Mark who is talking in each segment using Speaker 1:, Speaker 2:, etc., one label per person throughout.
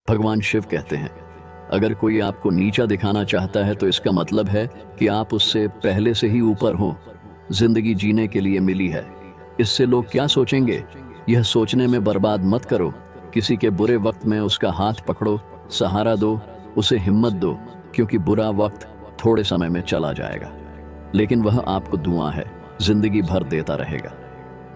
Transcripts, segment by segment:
Speaker 1: भगवान शिव कहते हैं, अगर कोई आपको नीचा दिखाना चाहता है तो इसका मतलब है कि आप उससे पहले से ही ऊपर हो। जिंदगी जीने के लिए मिली है, इससे लोग क्या सोचेंगे, यह सोचने में बर्बाद मत करो। किसी के बुरे वक्त में उसका हाथ पकड़ो, सहारा दो, उसे हिम्मत दो, क्योंकि बुरा वक्त थोड़े समय में चला जाएगा, लेकिन वह आपको दुआ है, जिंदगी भर देता रहेगा।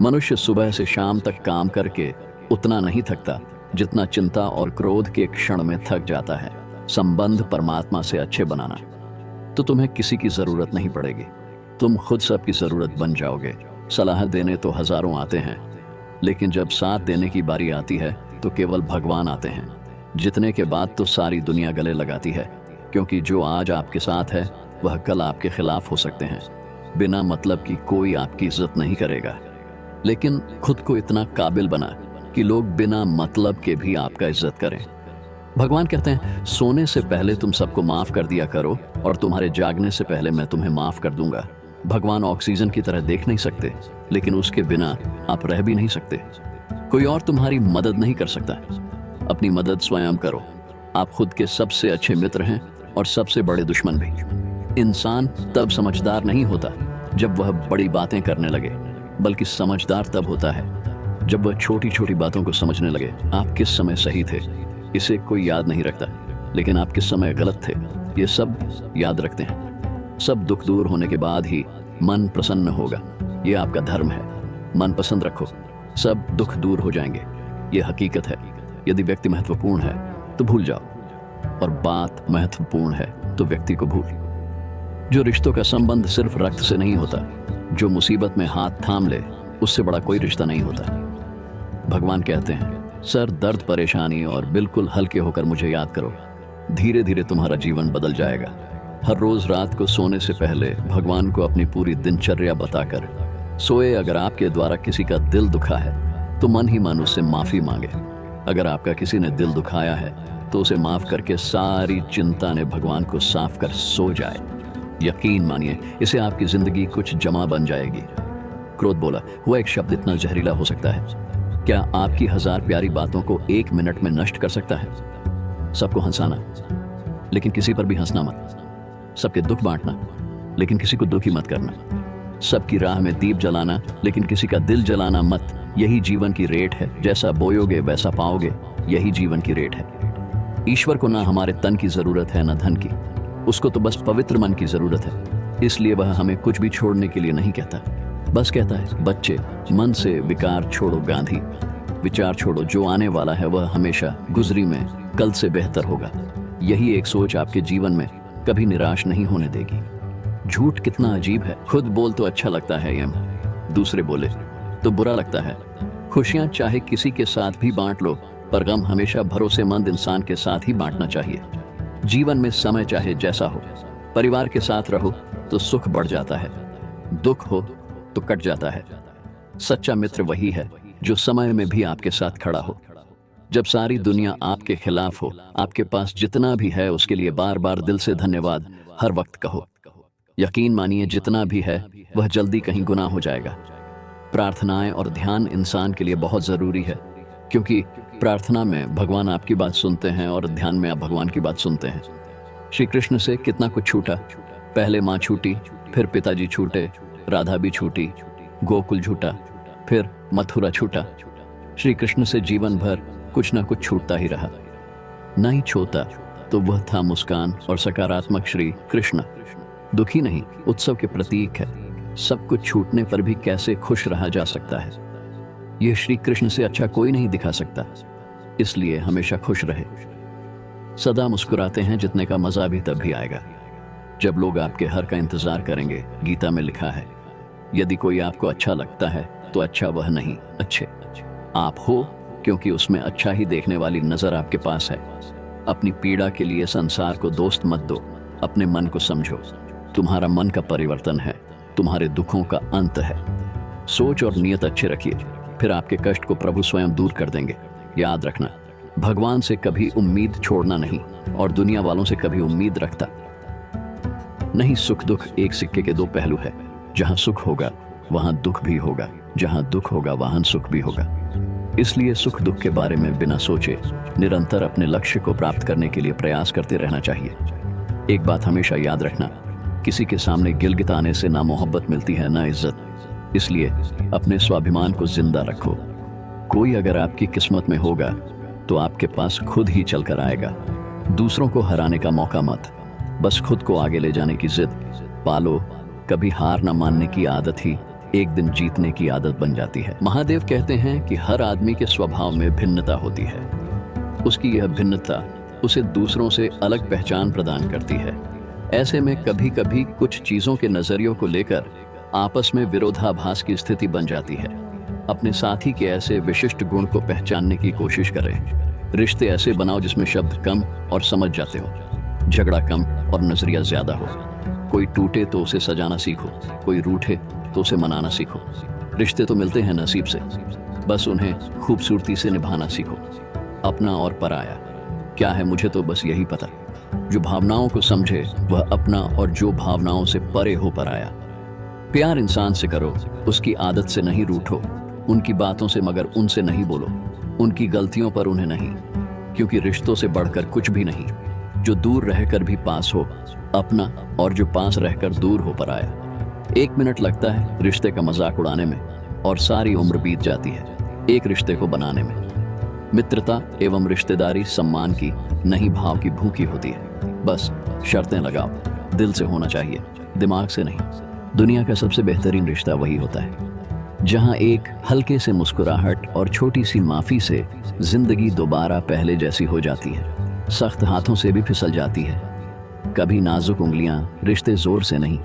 Speaker 1: मनुष्य सुबह से शाम तक काम करके उतना नहीं थकता जितना चिंता और क्रोध के क्षण में थक जाता है। संबंध परमात्मा से अच्छे बनाना, तो तुम्हें किसी की जरूरत नहीं पड़ेगी, तुम खुद सबकी जरूरत बन जाओगे। सलाह देने तो हजारों आते हैं, लेकिन जब साथ देने की बारी आती है तो केवल भगवान आते हैं। जितने के बाद तो सारी दुनिया गले लगाती है, क्योंकि जो आज आपके साथ है वह कल आपके खिलाफ हो सकते हैं। बिना मतलब की कोई आपकी इज्जत नहीं करेगा, लेकिन खुद को इतना काबिल बना कि लोग बिना मतलब के भी आपका इज्जत करें। भगवान कहते हैं, सोने से पहले तुम सबको माफ कर दिया करो और तुम्हारे जागने से पहले मैं तुम्हें माफ कर दूंगा। भगवान ऑक्सीजन की तरह देख नहीं सकते, लेकिन उसके बिना आप रह भी नहीं सकते। कोई और तुम्हारी मदद नहीं कर सकता, अपनी मदद स्वयं करो। आप खुद के सबसे अच्छे मित्र हैं और सबसे बड़े दुश्मन भी। इंसान तब समझदार नहीं होता जब वह बड़ी बातें करने लगे, बल्कि समझदार तब होता है जब वह छोटी छोटी बातों को समझने लगे। आप किस समय सही थे इसे कोई याद नहीं रखता, लेकिन आप किस समय गलत थे ये सब याद रखते हैं। सब दुख दूर होने के बाद ही मन प्रसन्न होगा, ये आपका धर्म है। मन पसंद रखो, सब दुख दूर हो जाएंगे, ये हकीकत है। यदि व्यक्ति महत्वपूर्ण है तो भूल जाओ, और बात महत्वपूर्ण है तो व्यक्ति को भूल। जो रिश्तों का संबंध सिर्फ रक्त से नहीं होता, जो मुसीबत में हाथ थाम ले, उससे बड़ा कोई रिश्ता नहीं होता। भगवान कहते हैं, सर दर्द परेशानी और बिल्कुल हल्के होकर मुझे याद करो, धीरे धीरे तुम्हारा जीवन बदल जाएगा। हर रोज रात को सोने से पहले भगवान को अपनी पूरी दिनचर्या बताकर सोए। अगर आपके द्वारा किसी का दिल दुखा है तो मन ही मन उससे माफी मांगे। अगर आपका किसी ने दिल दुखाया है तो उसे माफ करके सारी चिंता ने भगवान को साफ कर सो जाए। यकीन मानिए, इससे आपकी जिंदगी कुछ जमा बन जाएगी। क्रोध बोला, वह एक शब्द इतना जहरीला हो सकता है, क्या आपकी 1000 प्यारी बातों को 1 मिनट में नष्ट कर सकता है। सबको हंसाना, लेकिन किसी पर भी हंसना मत। सबके दुख बांटना, लेकिन किसी को दुखी मत करना। सबकी राह में दीप जलाना, लेकिन किसी का दिल जलाना मत। यही जीवन की रेट है, जैसा बोयोगे वैसा पाओगे, यही जीवन की रेट है। ईश्वर को ना हमारे तन की जरूरत है ना धन की, उसको तो बस पवित्र मन की जरूरत है। इसलिए वह हमें कुछ भी छोड़ने के लिए नहीं कहता, बस कहता है, बच्चे मन से विकार छोड़ो गांधी। विचार छोड़ो, जो आने वाला है वह हमेशा गुजरी में कल से बेहतर होगा। यही एक सोच आपके जीवन में कभी निराश नहीं होने देगी। झूठ कितना अजीब है, खुद बोल तो अच्छा लगता है यम, दूसरे बोले तो बुरा लगता है। खुशियां चाहे किसी के साथ भी बांट लो, पर गम हमेशा भरोसेमंद इंसान के साथ ही बांटना चाहिए। जीवन में समय चाहे जैसा हो, परिवार के साथ रहो तो सुख बढ़ जाता है, दुख हो तो कट जाता है। सच्चा मित्र वही है जो समय में भी आपके साथ खड़ा हो। जब सारी दुनिया आपके खिलाफ हो, आपके पास जितना भी है उसके लिए बार बार दिल से धन्यवाद हर वक्त कहो। यकीन मानिए, जितना भी है वह जल्दी कहीं गुनाह हो जाएगा। प्रार्थनाएं और ध्यान इंसान के लिए बहुत जरूरी है, क्योंकि प्रार्थना में भगवान आपकी बात सुनते हैं और ध्यान में आप भगवान की बात सुनते हैं। श्री कृष्ण से कितना कुछ छूटा, पहले माँ छूटी, फिर पिताजी छूटे, राधा भी छूटी, गोकुल छूटा, फिर मथुरा छूटा। श्री कृष्ण से जीवन भर कुछ ना कुछ छूटता ही रहा। नहीं छोता तो वह था मुस्कान और सकारात्मक श्री कृष्ण। दुखी नहीं, उत्सव के प्रतीक है। सब कुछ छूटने पर भी कैसे खुश रहा जा सकता है, यह श्री कृष्ण से अच्छा कोई नहीं दिखा सकता। इसलिए हमेशा खुश रहे, सदा मुस्कुराते हैं जितने का मजा भी तब भी आएगा जब लोग आपके हर का इंतजार करेंगे। गीता में लिखा है, यदि कोई आपको अच्छा लगता है तो अच्छा वह नहीं, अच्छे आप हो, क्योंकि उसमें अच्छा ही देखने वाली नजर आपके पास है। अपनी पीड़ा के लिए संसार को दोस्त मत दो, अपने मन को समझो। तुम्हारा मन का परिवर्तन है, तुम्हारे दुखों का अंत है। सोच और नियत अच्छे रखिए, फिर आपके कष्ट को प्रभु स्वयं दूर कर देंगे। याद रखना, भगवान से कभी उम्मीद छोड़ना नहीं, और दुनिया वालों से कभी उम्मीद रखता नहीं। सुख दुख एक सिक्के के 2 पहलू है, जहां सुख होगा वहां दुख भी होगा, जहां दुख होगा वहां सुख भी होगा। इसलिए सुख दुख के बारे में बिना सोचे निरंतर अपने लक्ष्य को प्राप्त करने के लिए प्रयास करते रहना चाहिए। एक बात हमेशा याद रखना, किसी के सामने गिलगिताने से ना मोहब्बत मिलती है ना इज्जत। इसलिए अपने स्वाभिमान को जिंदा रखो। कोई अगर आपकी किस्मत में होगा तो आपके पास खुद ही चल कर आएगा। दूसरों को हराने का मौका मत, बस खुद को आगे ले जाने की जिद पालो। कभी हार न मानने की आदत ही एक दिन जीतने की आदत बन जाती है। महादेव कहते हैं कि हर आदमी के स्वभाव में भिन्नता होती है। उसकी यह भिन्नता उसे दूसरों से अलग पहचान प्रदान करती है। ऐसे में कभी कभी कुछ चीजों के नजरियों को लेकर आपस में विरोधाभास की स्थिति बन जाती है। अपने साथी के ऐसे विशिष्ट गुण को पहचानने की कोशिश करें। रिश्ते ऐसे बनाओ जिसमें शब्द कम और समझ जाते हो, झगड़ा कम और नजरिया ज्यादा हो। कोई टूटे तो उसे सजाना सीखो, कोई रूठे तो उसे मनाना सीखो। रिश्ते तो मिलते हैं नसीब से, बस उन्हें खूबसूरती से निभाना सीखो। अपना और पराया क्या है मुझे तो बस यही पता। जो भावनाओं को समझे वह अपना, और जो भावनाओं से परे हो पराया। प्यार इंसान से करो, उसकी आदत से नहीं रूठो, उनकी बातों से मगर उनसे नहीं बोलो, उनकी गलतियों पर उन्हें नहीं, क्योंकि रिश्तों से बढ़कर कुछ भी नहीं। जो दूर रहकर भी पास हो अपना, और जो पास रहकर दूर हो पराया। 1 मिनट लगता है रिश्ते का मजाक उड़ाने में और सारी उम्र बीत जाती है एक रिश्ते को बनाने में। मित्रता एवं रिश्तेदारी सम्मान की नहीं, भाव की भूखी होती है। बस शर्तें लगाओ, दिल से होना चाहिए, दिमाग से नहीं। दुनिया का सबसे बेहतरीन रिश्ता वही होता है जहां एक हल्के से मुस्कुराहट और छोटी सी माफी से जिंदगी दोबारा पहले जैसी हो जाती है। सख्त हाथों से भी फिसल जाती है, कभी नाजुक उंगलियां, रिश्ते जोर से नहीं,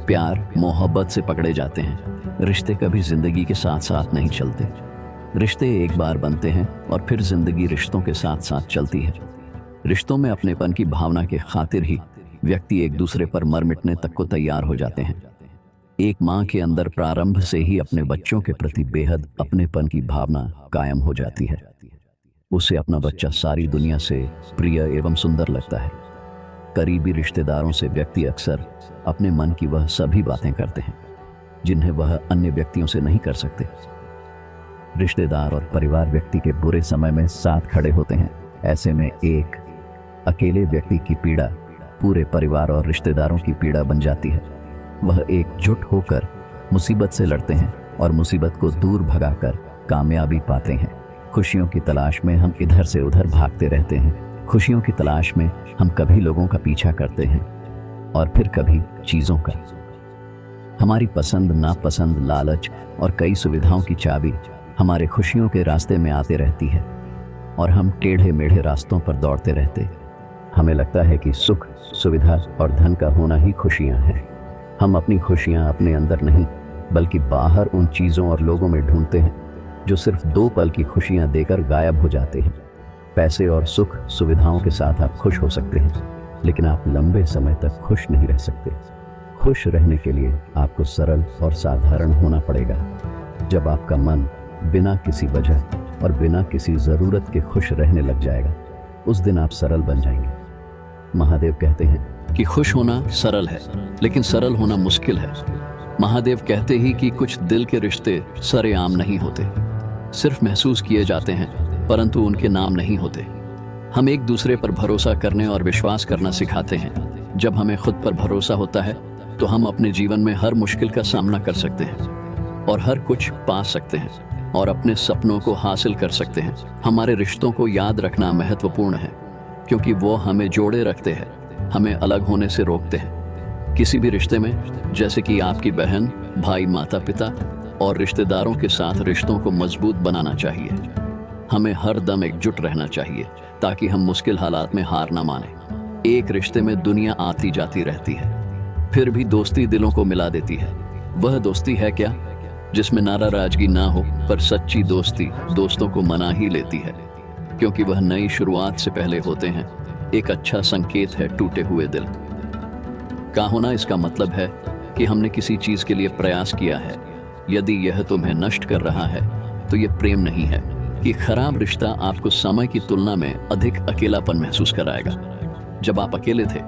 Speaker 1: प्यार मोहब्बत से पकड़े जाते हैं। रिश्ते कभी जिंदगी के साथ साथ नहीं चलते। रिश्ते एक बार बनते हैं और फिर जिंदगी रिश्तों के साथ साथ चलती है। रिश्तों में अपनेपन की भावना के खातिर ही व्यक्ति एक दूसरे पर मर मिटने तक को तैयार हो जाते हैं। एक माँ के अंदर प्रारंभ से ही अपने बच्चों के प्रति बेहद अपनेपन की भावना कायम हो जाती है। उसे अपना बच्चा सारी दुनिया से प्रिय एवं सुंदर लगता है। करीबी रिश्तेदारों से व्यक्ति अक्सर अपने मन की वह सभी बातें करते हैं जिन्हें वह अन्य व्यक्तियों से नहीं कर सकते। रिश्तेदार और परिवार व्यक्ति के बुरे समय में साथ खड़े होते हैं। ऐसे में एक अकेले व्यक्ति की पीड़ा पूरे परिवार और रिश्तेदारों की पीड़ा बन जाती है। वह एकजुट होकर मुसीबत से लड़ते हैं और मुसीबत को दूर भगाकर कामयाबी पाते हैं। खुशियों की तलाश में हम इधर से उधर भागते रहते हैं। खुशियों की तलाश में हम कभी लोगों का पीछा करते हैं और फिर कभी चीज़ों का। हमारी पसंद नापसंद, लालच और कई सुविधाओं की चाबी हमारे खुशियों के रास्ते में आते रहती है और हम टेढ़े मेढ़े रास्तों पर दौड़ते रहते। हमें लगता है कि सुख, सुविधा और धन का होना ही खुशियां हैं। हम अपनी खुशियां अपने अंदर नहीं बल्कि बाहर उन चीज़ों और लोगों में ढूंढते हैं जो सिर्फ 2 पल की खुशियां देकर गायब हो जाते हैं। पैसे और सुख सुविधाओं के साथ आप खुश हो सकते हैं, लेकिन आप लंबे समय तक खुश नहीं रह सकते। खुश रहने के लिए आपको सरल और साधारण होना पड़ेगा। जब आपका मन बिना किसी वजह और बिना किसी ज़रूरत के खुश रहने लग जाएगा, उस दिन आप सरल बन जाएंगे। महादेव कहते हैं कि खुश होना सरल है, लेकिन सरल होना मुश्किल है। महादेव कहते ही कि कुछ दिल के रिश्ते सरेआम नहीं होते, सिर्फ महसूस किए जाते हैं, परंतु उनके नाम नहीं होते। हम एक दूसरे पर भरोसा करने और विश्वास करना सिखाते हैं। जब हमें खुद पर भरोसा होता है तो हम अपने जीवन में हर मुश्किल का सामना कर सकते हैं और हर कुछ पा सकते हैं और अपने सपनों को हासिल कर सकते हैं। हमारे रिश्तों को याद रखना महत्वपूर्ण है, क्योंकि वो हमें जोड़े रखते हैं, हमें अलग होने से रोकते हैं। किसी भी रिश्ते में, जैसे कि आपकी बहन, भाई, माता पिता और रिश्तेदारों के साथ, रिश्तों को मजबूत बनाना चाहिए। हमें हर दम एकजुट रहना चाहिए ताकि हम मुश्किल हालात में हार ना माने। एक रिश्ते में दुनिया आती जाती रहती है, फिर भी दोस्ती दिलों को मिला देती है। वह दोस्ती है क्या जिसमें नाराजगी ना हो, पर सच्ची दोस्ती दोस्तों को मना ही लेती है, क्योंकि वह नई शुरुआत से पहले होते हैं। एक अच्छा संकेत है टूटे हुए दिल का होना। इसका मतलब है कि हमने किसी चीज के लिए प्रयास किया है। यदि यह तुम्हें नष्ट कर रहा है तो यह प्रेम नहीं है। कि खराब रिश्ता आपको समय की तुलना में अधिक अकेलापन महसूस कराएगा। जब आप अकेले थे,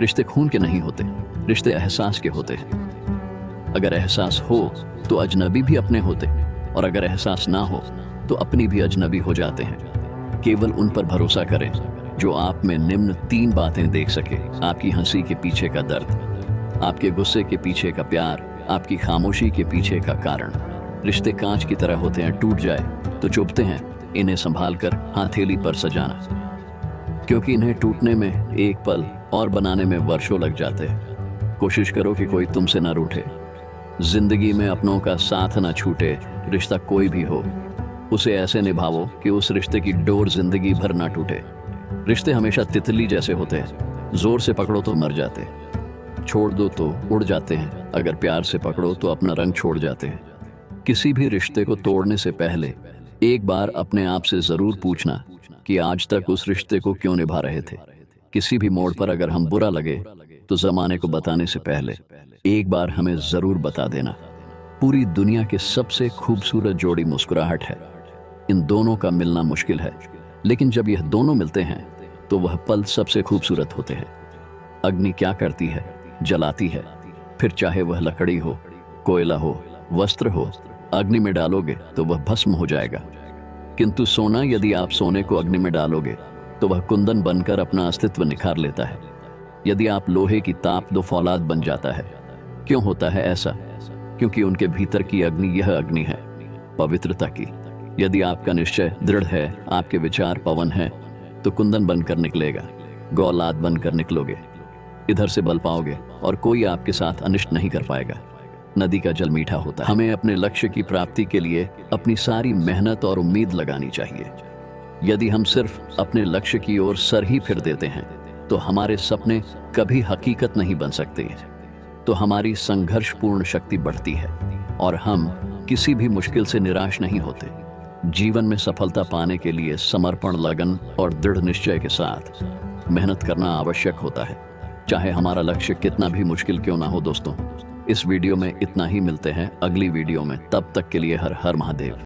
Speaker 1: रिश्ते खून के नहीं होते, रिश्ते एहसास के होते हैं। अगर एहसास हो तो अजनबी भी अपने होते, और अगर एहसास ना हो तो अपनी भी अजनबी हो जाते हैं। केवल उन पर भरोसा करें जो आप में निम्न 3 बातें देख सके: आपकी हंसी के पीछे का दर्द, आपके गुस्से के पीछे का प्यार, आपकी खामोशी के पीछे का कारण। रिश्ते कांच की तरह होते हैं, टूट जाए तो चुभते हैं, इन्हें संभाल कर हथेली पर सजाना, क्योंकि इन्हें टूटने में एक पल और बनाने में वर्षों लग जाते हैं। कोशिश करो कि कोई तुमसे ना रूठे। जिंदगी में अपनों का साथ ना छूटे। रिश्ता कोई भी हो, उसे ऐसे निभाओ कि उस रिश्ते की डोर जिंदगी भर ना टूटे। रिश्ते हमेशा तितली जैसे होते हैं, जोर से पकड़ो तो मर जाते, छोड़ दो तो उड़ जाते हैं, अगर प्यार से पकड़ो तो अपना रंग छोड़ जाते हैं। किसी भी रिश्ते को तोड़ने से पहले एक बार अपने आप से जरूर पूछना कि आज तक उस रिश्ते को क्यों निभा रहे थे। किसी भी मोड़ पर अगर हम बुरा लगे तो जमाने को बताने से पहले एक बार हमें जरूर बता देना। पूरी दुनिया की सबसे खूबसूरत जोड़ी मुस्कुराहट है। इन दोनों का मिलना मुश्किल है, लेकिन जब यह दोनों मिलते हैं तो वह पल सबसे खूबसूरत होते हैं। अग्नि क्या करती है? जलाती है, फिर चाहे वह लकड़ी हो, कोयला हो, वस्त्र हो, अग्नि में डालोगे तो वह भस्म हो जाएगा। किंतु सोना, यदि आप सोने को अग्नि में डालोगे तो वह कुंदन बनकर अपना अस्तित्व निखार लेता है। यदि आप लोहे की ताप दो, फौलाद बन जाता है। क्यों होता है ऐसा? क्योंकि उनके भीतर की अग्नि यह अग्नि है, पवित्रता की। यदि आपका निश्चय दृढ़ है, आपके विचार पवन है, तो कुंदन बनकर निकलेगा, गौलाद बनकर निकलोगे। इधर से बल पाओगे और कोई आपके साथ अनिष्ट नहीं कर पाएगा। नदी का जल मीठा होता है। हमें अपने लक्ष्य की प्राप्ति के लिए अपनी सारी मेहनत और उम्मीद लगानी चाहिए। यदि हम सिर्फ अपने लक्ष्य की ओर सर ही फिर देते हैं तो हमारे सपने कभी हकीकत नहीं बन सकते। तो हमारी संघर्षपूर्ण शक्ति बढ़ती है और हम किसी भी मुश्किल से निराश नहीं होते। जीवन में सफलता पाने के लिए समर्पण, लगन और दृढ़ निश्चय के साथ मेहनत करना आवश्यक होता है, चाहे हमारा लक्ष्य कितना भी मुश्किल क्यों ना हो। दोस्तों, इस वीडियो में इतना ही। मिलते हैं अगली वीडियो में, तब तक के लिए हर हर महादेव।